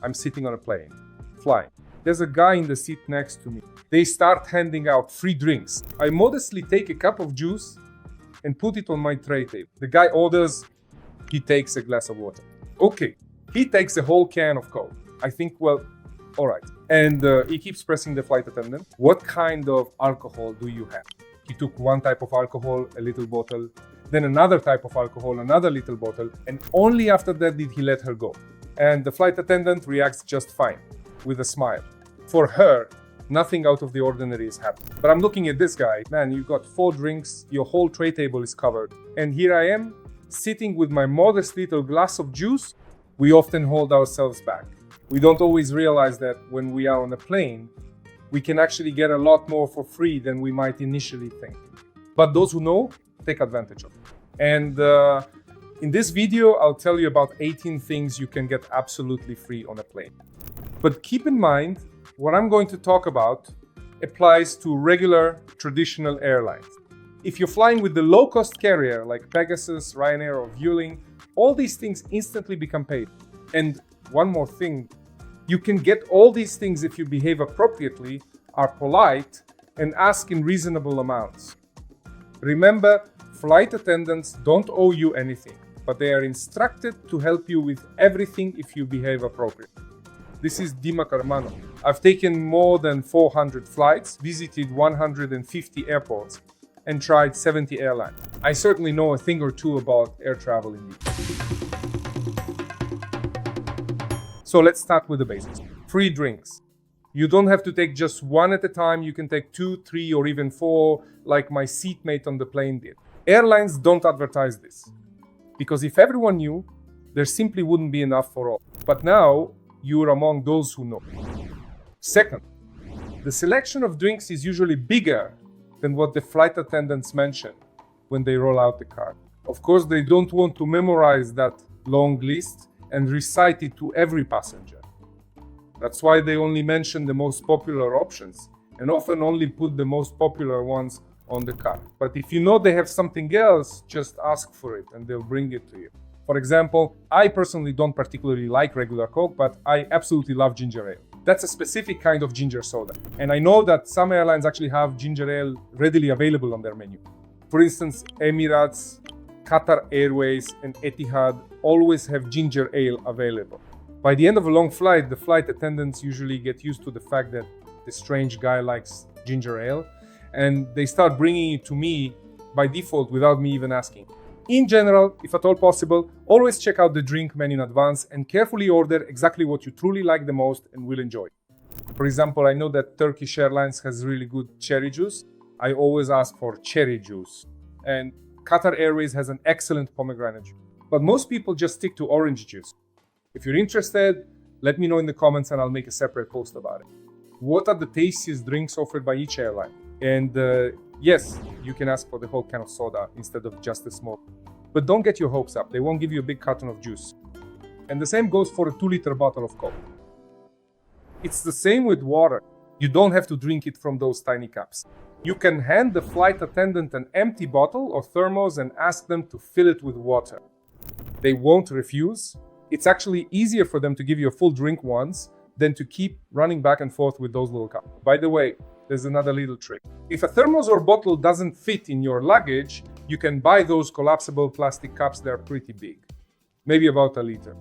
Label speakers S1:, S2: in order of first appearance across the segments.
S1: I'm sitting on a plane, flying. There's a guy in the seat next to me. They start handing out free drinks. I modestly take a cup of juice and put it on my tray table. The guy orders, he takes a glass of water. Okay, he takes a whole can of Coke. I think, well, all right. And he keeps pressing the flight attendant. What kind of alcohol do you have? He took one type of alcohol, a little bottle, then another type of alcohol, another little bottle, and only after that did he let her go. And the flight attendant reacts just fine, with a smile. For her, nothing out of the ordinary is happening. But I'm looking at this guy, man, you got 4 drinks, your whole tray table is covered. And here I am, sitting with my modest little glass of juice. We often hold ourselves back. We don't always realize that when we are on a plane, we can actually get a lot more for free than we might initially think. But those who know, take advantage of it. And in this video, I'll tell you about 18 things you can get absolutely free on a plane. But keep in mind, what I'm going to talk about applies to regular, traditional airlines. If you're flying with the low-cost carrier like Pegasus, Ryanair, or Vueling, all these things instantly become paid. And one more thing, you can get all these things if you behave appropriately, are polite, and ask in reasonable amounts. Remember, flight attendants don't owe you anything, but they are instructed to help you with everything if you behave appropriately. This is Karmanov. I've taken more than 400 flights, visited 150 airports, and tried 70 airlines. I certainly know a thing or two about air travel indeed. So let's start with the basics. Free drinks. You don't have to take just one at a time. You can take 2, 3, or even 4, like my seatmate on the plane did. Airlines don't advertise this, because if everyone knew, there simply wouldn't be enough for all. But now, you're among those who know. Second, the selection of drinks is usually bigger than what the flight attendants mention when they roll out the card. Of course, they don't want to memorize that long list and recite it to every passenger. That's why they only mention the most popular options and often only put the most popular ones on the card. But if you know they have something else, just ask for it and they'll bring it to you. For example, I personally don't particularly like regular Coke, but I absolutely love ginger ale. That's a specific kind of ginger soda. And I know that some airlines actually have ginger ale readily available on their menu. For instance, Emirates, Qatar Airways, and Etihad always have ginger ale available. By the end of a long flight, the flight attendants usually get used to the fact that this strange guy likes ginger ale, and they start bringing it to me by default without me even asking. In general, if at all possible, always check out the drink menu in advance and carefully order exactly what you truly like the most and will enjoy. For example, I know that Turkish Airlines has really good cherry juice. I always ask for cherry juice. And Qatar Airways has an excellent pomegranate juice. But most people just stick to orange juice. If you're interested, let me know in the comments and I'll make a separate post about it. What are the tastiest drinks offered by each airline? And yes, you can ask for the whole can of soda instead of just a small. But don't get your hopes up. They won't give you a big carton of juice. And the same goes for a 2-liter bottle of Coke. It's the same with water. You don't have to drink it from those tiny cups. You can hand the flight attendant an empty bottle or thermos and ask them to fill it with water. They won't refuse. It's actually easier for them to give you a full drink once than to keep running back and forth with those little cups. By the way, there's another little trick. If a thermos or bottle doesn't fit in your luggage, you can buy those collapsible plastic cups. They're pretty big, maybe about 1 liter.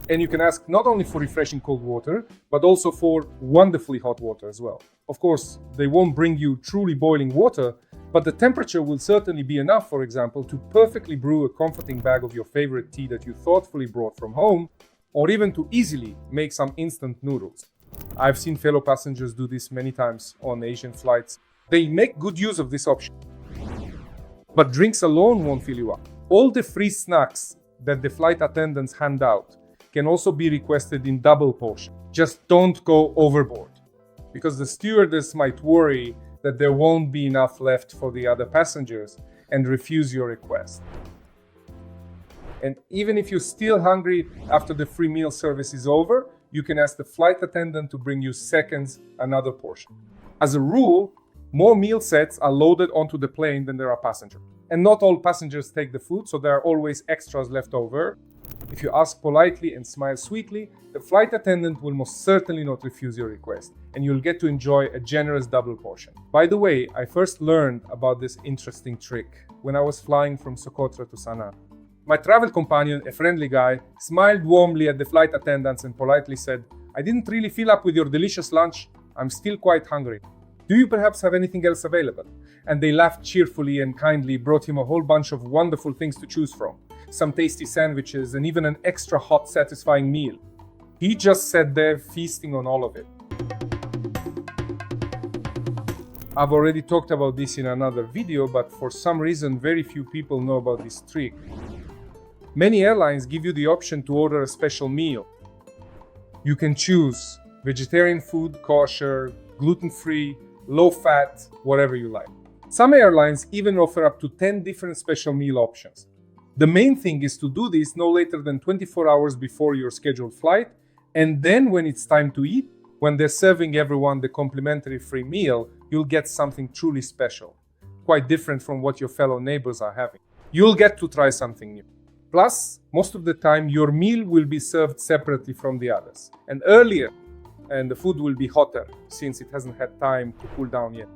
S1: And you can ask not only for refreshing cold water, but also for wonderfully hot water as well. Of course, they won't bring you truly boiling water, but the temperature will certainly be enough, for example, to perfectly brew a comforting bag of your favorite tea that you thoughtfully brought from home, or even to easily make some instant noodles. I've seen fellow passengers do this many times on Asian flights. They make good use of this option. But drinks alone won't fill you up. All the free snacks that the flight attendants hand out can also be requested in double portion. Just don't go overboard, because the stewardess might worry that there won't be enough left for the other passengers and refuse your request. And even if you're still hungry after the free meal service is over, you can ask the flight attendant to bring you seconds another portion. As a rule, more meal sets are loaded onto the plane than there are passengers. And not all passengers take the food, so there are always extras left over. If you ask politely and smile sweetly, the flight attendant will most certainly not refuse your request, and you'll get to enjoy a generous double portion. By the way, I first learned about this interesting trick when I was flying from Socotra to Sana'a. My travel companion, a friendly guy, smiled warmly at the flight attendants and politely said, "I didn't really fill up with your delicious lunch. I'm still quite hungry. Do you perhaps have anything else available?" And they laughed cheerfully and kindly brought him a whole bunch of wonderful things to choose from. Some tasty sandwiches and even an extra hot, satisfying meal. He just sat there feasting on all of it. I've already talked about this in another video, but for some reason very few people know about this trick. Many airlines give you the option to order a special meal. You can choose vegetarian food, kosher, gluten-free, low-fat, whatever you like. Some airlines even offer up to 10 different special meal options. The main thing is to do this no later than 24 hours before your scheduled flight, and then when it's time to eat, when they're serving everyone the complimentary free meal, you'll get something truly special, quite different from what your fellow neighbors are having. You'll get to try something new. Plus, most of the time, your meal will be served separately from the others, and earlier, and the food will be hotter since it hasn't had time to cool down yet.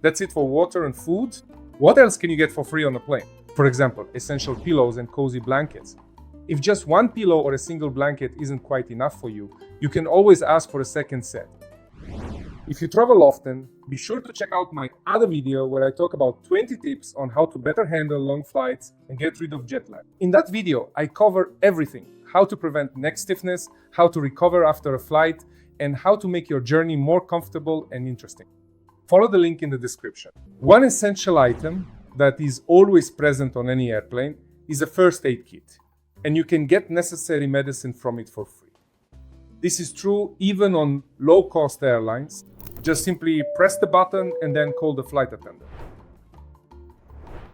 S1: That's it for water and food. What else can you get for free on a plane? For example, essential pillows and cozy blankets. If just one pillow or a single blanket isn't quite enough for you, you can always ask for a second set. If you travel often, be sure to check out my other video where I talk about 20 tips on how to better handle long flights and get rid of jet lag. In that video, I cover everything: how to prevent neck stiffness, how to recover after a flight, and how to make your journey more comfortable and interesting. Follow the link in the description. One essential item that is always present on any airplane is a first aid kit, and you can get necessary medicine from it for free. This is true even on low-cost airlines. Just simply press the button and then call the flight attendant.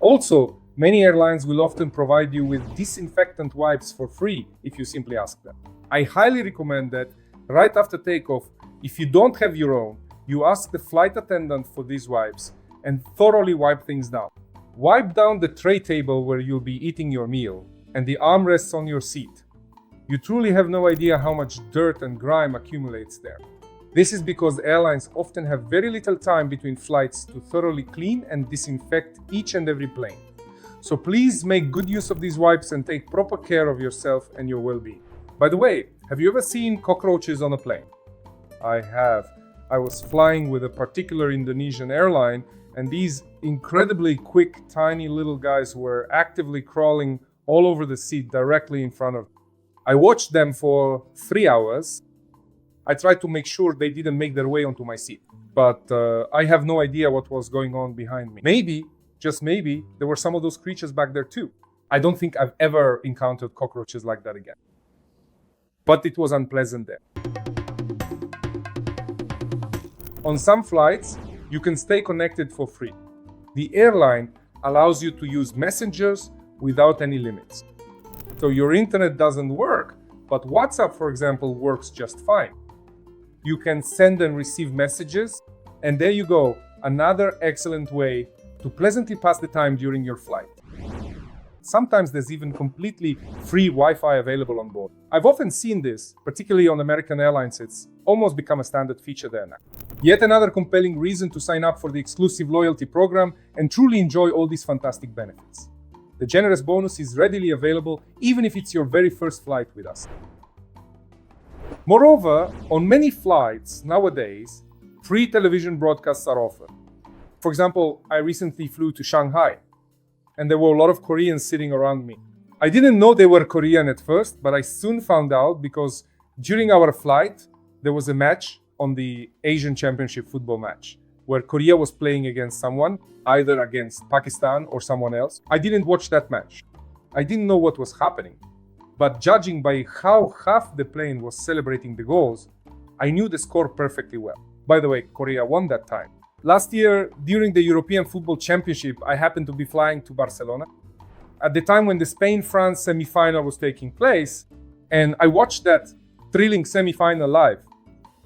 S1: Also, many airlines will often provide you with disinfectant wipes for free if you simply ask them. I highly recommend that right after takeoff, if you don't have your own, you ask the flight attendant for these wipes and thoroughly wipe things down. Wipe down the tray table where you'll be eating your meal and the armrests on your seat. You truly have no idea how much dirt and grime accumulates there. This is because airlines often have very little time between flights to thoroughly clean and disinfect each and every plane. So please make good use of these wipes and take proper care of yourself and your well-being. By the way, have you ever seen cockroaches on a plane? I have. I was flying with a particular Indonesian airline, and these incredibly quick, tiny little guys were actively crawling all over the seat directly in front of me. I watched them for 3 hours. I tried to make sure they didn't make their way onto my seat, but I have no idea what was going on behind me. Maybe, just maybe, there were some of those creatures back there too. I don't think I've ever encountered cockroaches like that again. But it was unpleasant there. On some flights, you can stay connected for free. The airline allows you to use messengers without any limits. So your internet doesn't work, but WhatsApp, for example, works just fine. You can send and receive messages, and there you go, another excellent way to pleasantly pass the time during your flight. Sometimes there's even completely free Wi-Fi available on board. I've often seen this, particularly on American Airlines. It's almost become a standard feature there now. Yet another compelling reason to sign up for the exclusive loyalty program and truly enjoy all these fantastic benefits. The generous bonus is readily available even if it's your very first flight with us. Moreover, on many flights nowadays, free television broadcasts are offered. For example, I recently flew to Shanghai, and there were a lot of Koreans sitting around me. I didn't know they were Korean at first, but I soon found out because during our flight, there was a match on the Asian Championship football match, where Korea was playing against someone, either against Pakistan or someone else. I didn't watch that match. I didn't know what was happening. But judging by how half the plane was celebrating the goals, I knew the score perfectly well. By the way, Korea won that time. Last year, during the European Football Championship, I happened to be flying to Barcelona at the time when the Spain-France semi-final was taking place, and I watched that thrilling semi-final live.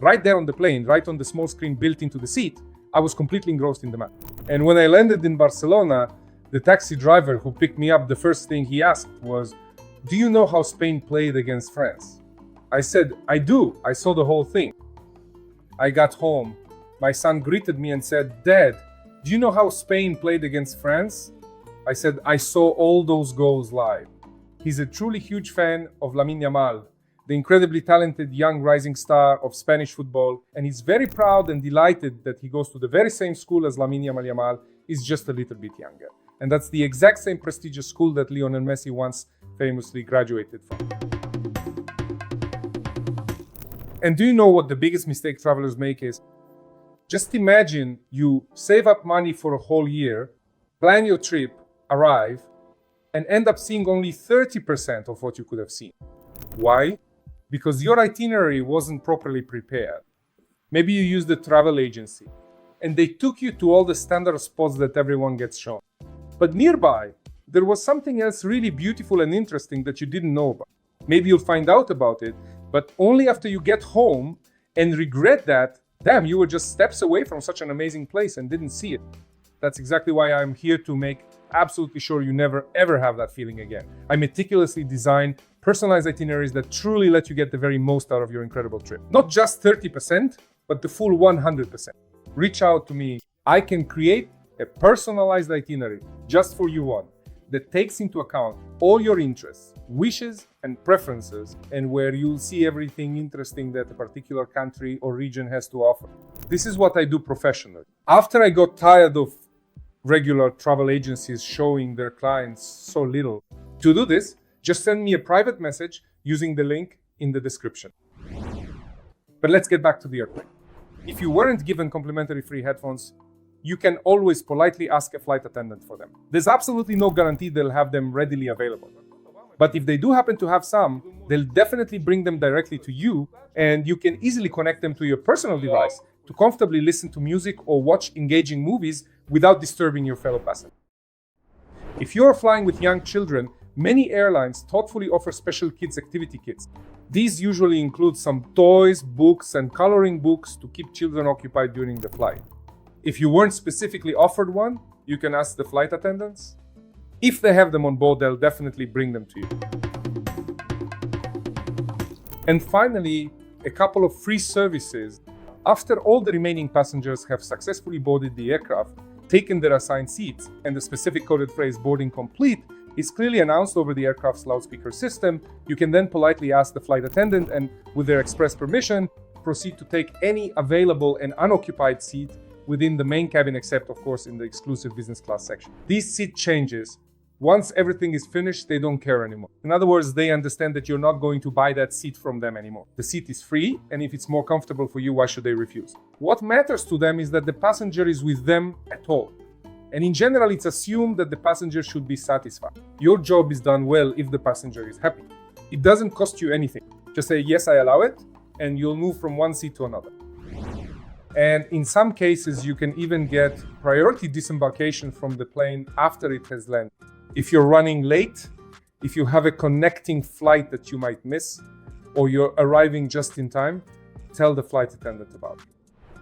S1: Right there on the plane, right on the small screen built into the seat, I was completely engrossed in the match. And when I landed in Barcelona, the taxi driver who picked me up, the first thing he asked was, "Do you know how Spain played against France?" I said, "I do. I saw the whole thing." I got home. My son greeted me and said, "Dad, do you know how Spain played against France?" I said, "I saw all those goals live." He's a truly huge fan of Lamine Yamal, the incredibly talented young rising star of Spanish football, and he's very proud and delighted that he goes to the very same school as Lamine Yamal, is just a little bit younger. And that's the exact same prestigious school that Lionel Messi once famously graduated from. And do you know what the biggest mistake travelers make is? Just imagine you save up money for a whole year, plan your trip, arrive, and end up seeing only 30% of what you could have seen. Why? Because your itinerary wasn't properly prepared. Maybe you used a travel agency, and they took you to all the standard spots that everyone gets shown. But nearby, there was something else really beautiful and interesting that you didn't know about. Maybe you'll find out about it, but only after you get home and regret that, damn, you were just steps away from such an amazing place and didn't see it. That's exactly why I'm here to make absolutely sure you never ever have that feeling again. I meticulously design personalized itineraries that truly let you get the very most out of your incredible trip. Not just 30%, but the full 100%. Reach out to me. I can create a personalized itinerary just for you one that takes into account all your interests, wishes, and preferences, and where you'll see everything interesting that a particular country or region has to offer. This is what I do professionally. After I got tired of regular travel agencies showing their clients so little, to do this, just send me a private message using the link in the description. But let's get back to the airplane. If you weren't given complimentary free headphones, you can always politely ask a flight attendant for them. There's absolutely no guarantee they'll have them readily available. But if they do happen to have some, they'll definitely bring them directly to you, and you can easily connect them to your personal device to comfortably listen to music or watch engaging movies without disturbing your fellow passengers. If you're flying with young children, many airlines thoughtfully offer special kids activity kits. These usually include some toys, books, and coloring books to keep children occupied during the flight. If you weren't specifically offered one, you can ask the flight attendants. If they have them on board, they'll definitely bring them to you. And finally, a couple of free services. After all the remaining passengers have successfully boarded the aircraft, taken their assigned seats, and the specific coded phrase "boarding complete" is clearly announced over the aircraft's loudspeaker system, you can then politely ask the flight attendant and, with their express permission, proceed to take any available and unoccupied seat within the main cabin, except, of course, in the exclusive business class section. These seat changes, once everything is finished, they don't care anymore. In other words, they understand that you're not going to buy that seat from them anymore. The seat is free, and if it's more comfortable for you, why should they refuse? What matters to them is that the passenger is with them at all. And in general, it's assumed that the passenger should be satisfied. Your job is done well if the passenger is happy. It doesn't cost you anything. Just say, "Yes, I allow it," and you'll move from one seat to another. And in some cases, you can even get priority disembarkation from the plane after it has landed. If you're running late, if you have a connecting flight that you might miss, or you're arriving just in time, tell the flight attendant about it.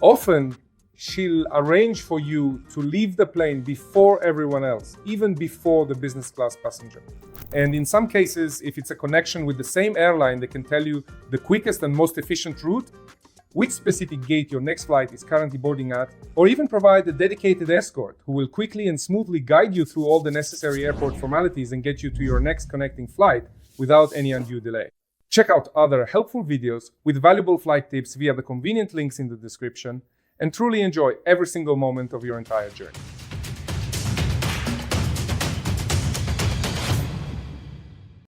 S1: Often, she'll arrange for you to leave the plane before everyone else, even before the business class passenger. And in some cases, if it's a connection with the same airline, they can tell you the quickest and most efficient route, which specific gate your next flight is currently boarding at, or even provide a dedicated escort who will quickly and smoothly guide you through all the necessary airport formalities and get you to your next connecting flight without any undue delay. Check out other helpful videos with valuable flight tips via the convenient links in the description, and truly enjoy every single moment of your entire journey.